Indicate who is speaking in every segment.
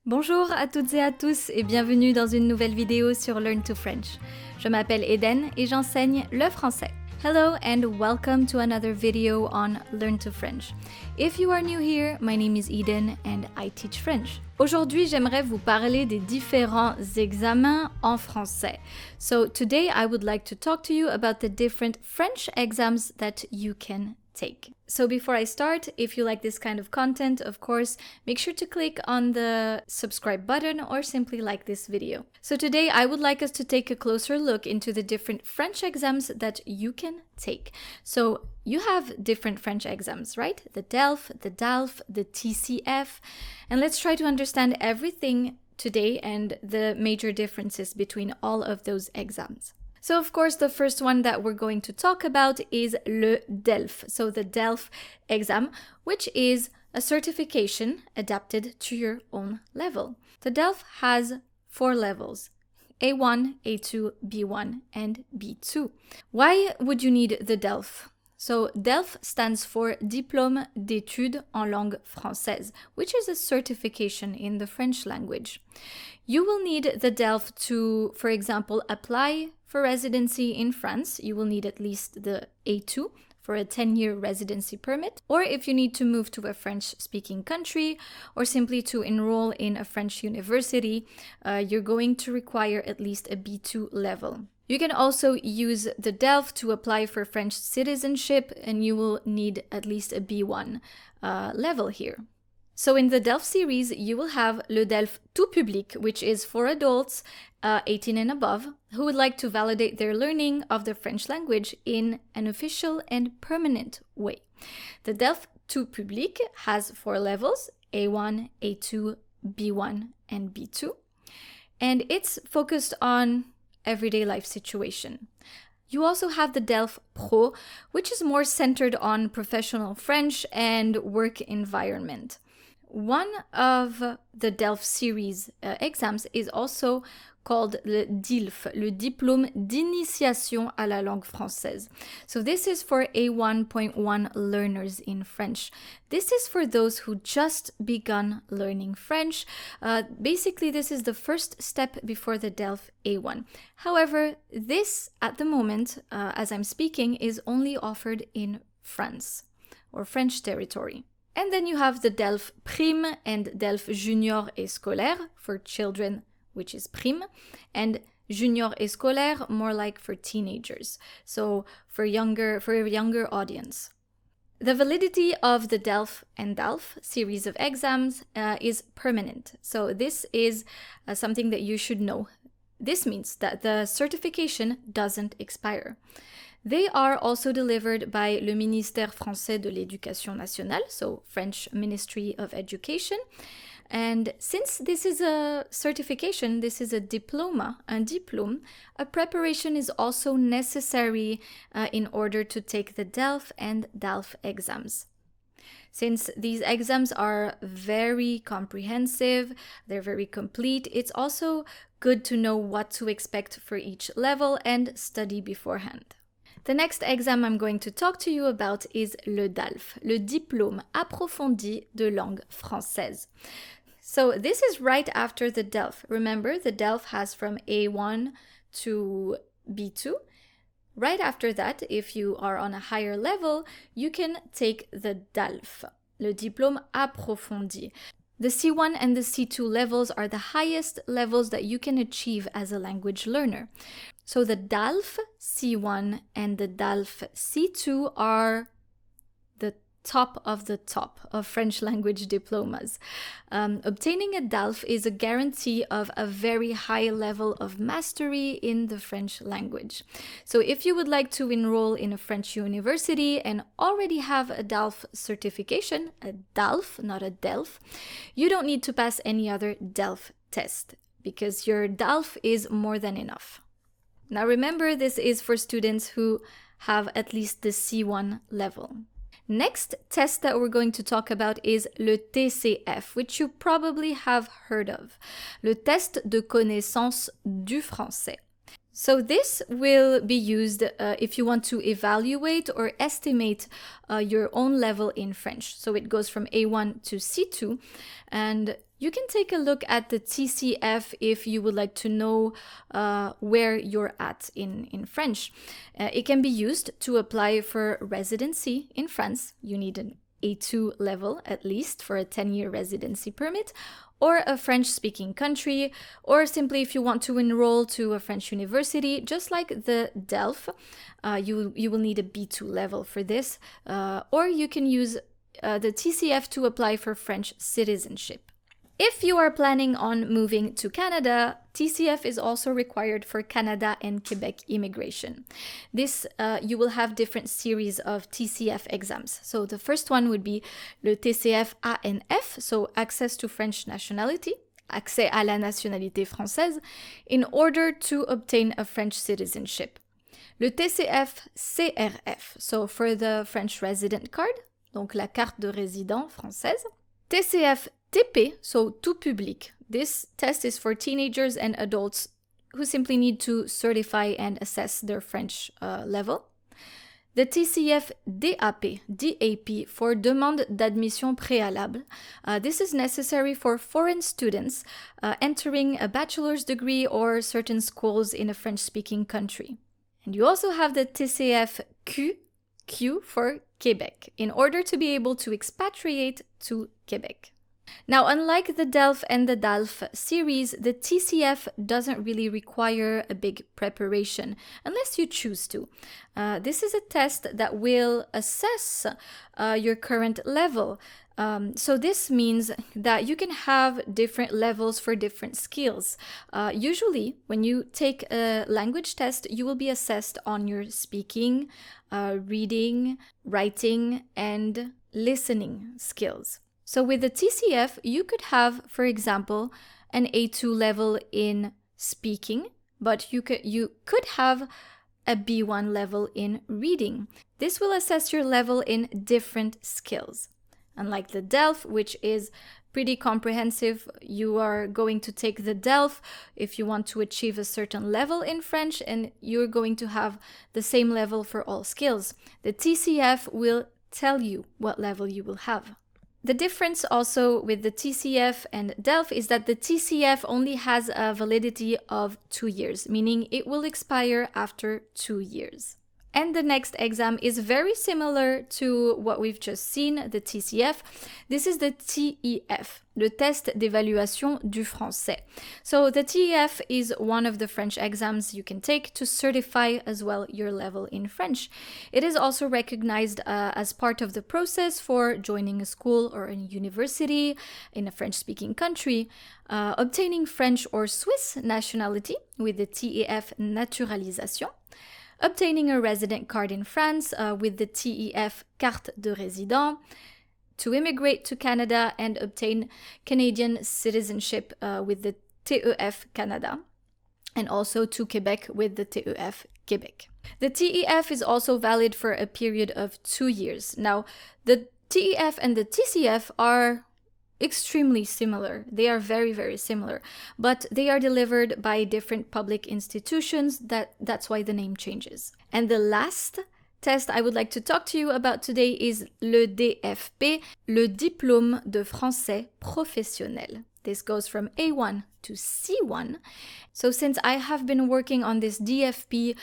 Speaker 1: Bonjour à toutes et à tous et bienvenue dans une nouvelle vidéo sur Learn to French. Je m'appelle Eden et j'enseigne le français. Hello and welcome to another video on Learn to French. If you are new here, my name is Eden and I teach French. Aujourd'hui, j'aimerais vous parler des différents examens en français. So today I would like to talk to you about the different French exams that you can take. So before I start, if you like this kind of content, of course, make sure to click on the subscribe button or simply like this video. So today I would like us to take a closer look into the different French exams that you can take. So you have different French exams, right? The DELF, the DALF, the TCF, and let's try to understand everything today and the major differences between all of those exams. So of course, the first one that we're going to talk about is le DELF. So the DELF exam, which is a certification adapted to your own level. The DELF has 4 levels: A1, A2, B1, and B2. Why would you need the DELF? So DELF stands for Diplôme d'études en langue française, which is a certification in the French language. You will need the DELF to, for example, apply for residency in France. You will need at least the A2 for a 10-year residency permit, or if you need to move to a French-speaking country, or simply to enroll in a French university, you're going to require at least a B2 level. You can also use the DELF to apply for French citizenship, and you will need at least a B1 level here. So in the DELF series, you will have le DELF tout public, which is for adults 18 and above who would like to validate their learning of the French language in an official and permanent way. The DELF tout public has 4 levels: A1, A2, B1, and B2. And it's focused on everyday life situation. You also have the DELF Pro, which is more centered on professional French and work environment. One of the DELF series exams is also called le DILF, le Diplôme d'initiation à la langue française. So this is for A1.1 learners in French. This is for those who just begun learning French. Basically, this is the first step before the DELF A1. However, this, at the moment, as I'm speaking, is only offered in France or French territory. And then you have the DELF Prime and DELF Junior et Scolaire for children, which is Prime, and Junior et Scolaire, more like for teenagers, so for a younger audience. The validity of the DELF and DALF series of exams is permanent. So this is something that you should know. This means that the certification doesn't expire. They are also delivered by le Ministère français de l'Éducation nationale, so French Ministry of Education. And since this is a certification, this is a diploma, un diplôme, a preparation is also necessary in order to take the DELF and DALF exams. Since these exams are very comprehensive, they're very complete, it's also good to know what to expect for each level and study beforehand. The next exam I'm going to talk to you about is le DALF, le Diplôme approfondi de langue française. So this is right after the DELF. Remember, the DELF has from A1 to B2. Right after that, if you are on a higher level, you can take the DALF, le Diplôme approfondi. The C1 and the C2 levels are the highest levels that you can achieve as a language learner. So the DALF C1 and the DALF C2 are the top of French language diplomas. Obtaining a DALF is a guarantee of a very high level of mastery in the French language. So if you would like to enroll in a French university and already have a DALF certification, a DALF, not a DELF, you don't need to pass any other DELF test because your DALF is more than enough. Now remember, this is for students who have at least the C1 level. Next test that we're going to talk about is le TCF, which you probably have heard of, le test de connaissance du français. So this will be used if you want to evaluate or estimate your own level in French. So it goes from A1 to C2, and You can take a look at the TCF if you would like to know where you're at in French. It can be used to apply for residency in France. You need an A2 level at least for a 10-year residency permit, or a French-speaking country, or simply if you want to enroll to a French university, just like the DELF, you will need a B2 level for this, or you can use the TCF to apply for French citizenship. If you are planning on moving to Canada, TCF is also required for Canada and Quebec immigration. This, you will have different series of TCF exams. So the first one would be le TCF ANF, so Access to French Nationality, Accès à la nationalité française, in order to obtain a French citizenship. Le TCF CRF, so for the French resident card, donc la carte de résident française. TCF TP, so tout public. This test is for teenagers and adults who simply need to certify and assess their French level. The TCF DAP for demande d'admission préalable. This is necessary for foreign students entering a bachelor's degree or certain schools in a French-speaking country. And you also have the TCF Q for Quebec, in order to be able to expatriate to Quebec. Now, unlike the DELF and the DALF series, the TCF doesn't really require a big preparation, unless you choose to. This is a test that will assess your current level. So this means that you can have different levels for different skills. Usually, when you take a language test, you will be assessed on your speaking, reading, writing, and listening skills. So with the TCF, you could have, for example, an A2 level in speaking, but you could have a B1 level in reading. This will assess your level in different skills. Unlike the DELF, which is pretty comprehensive, you are going to take the DELF if you want to achieve a certain level in French, and you're going to have the same level for all skills. The TCF will tell you what level you will have. The difference also with the TCF and DELF is that the TCF only has a validity of 2 years, meaning it will expire after 2 years. And the next exam is very similar to what we've just seen, the TCF. This is the TEF, le Test d'évaluation du français. So the TEF is one of the French exams you can take to certify as well your level in French. It is also recognized as part of the process for joining a school or a university in a French-speaking country, obtaining French or Swiss nationality with the TEF naturalisation, obtaining a resident card in France with the TEF carte de résident, to immigrate to Canada and obtain Canadian citizenship with the TEF Canada, and also to Quebec with the TEF Quebec. The TEF is also valid for a period of 2 years. Now, the TEF and the TCF are extremely similar. They are very, very similar, but they are delivered by different public institutions. That's why the name changes. And the last test I would like to talk to you about today is le DFP, le Diplôme de Français Professionnel. This goes from A1 to C1. So since I have been working on this DFP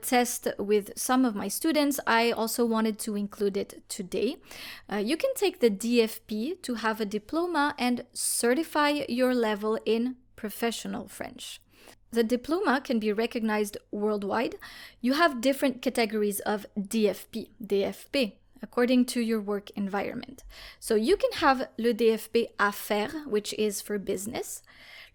Speaker 1: test with some of my students, I also wanted to include it today. You can take the DFP to have a diploma and certify your level in professional French. The diploma can be recognized worldwide. You have different categories of DFP, according to your work environment. So you can have le DFP Affaires, which is for business,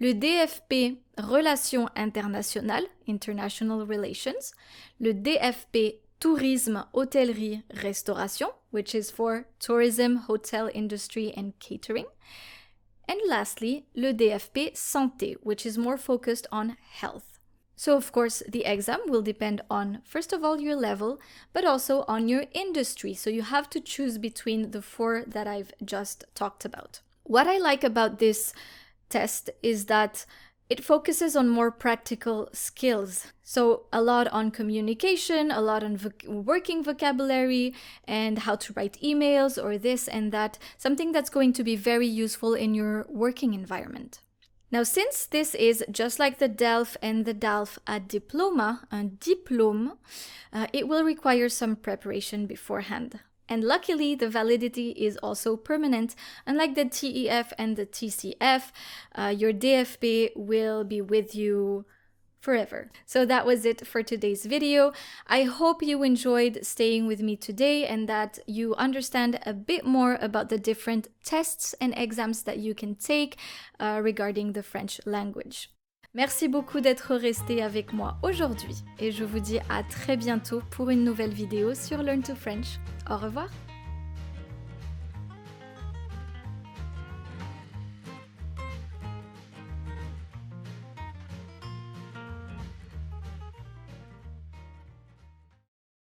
Speaker 1: le DFP Relations Internationales, international relations, le DFP Tourisme, Hôtellerie, Restauration, which is for tourism, hotel industry, and catering. And lastly, le DFP Santé, which is more focused on health. So of course, the exam will depend on, first of all, your level, but also on your industry. So you have to choose between the 4 that I've just talked about. What I like about this test is that It focuses on more practical skills. So a lot on communication, a lot on working vocabulary and how to write emails or this and that, something that's going to be very useful in your working environment. Now, since this is just like the DELF and the DALF, a diploma, un diplôme, it will require some preparation beforehand. And luckily, the validity is also permanent. Unlike the TEF and the TCF, your DFP will be with you forever. So that was it for today's video. I hope you enjoyed staying with me today and that you understand a bit more about the different tests and exams that you can take regarding the French language. Merci beaucoup d'être resté avec moi aujourd'hui et je vous dis à très bientôt pour une nouvelle vidéo sur Learn to French. Au revoir!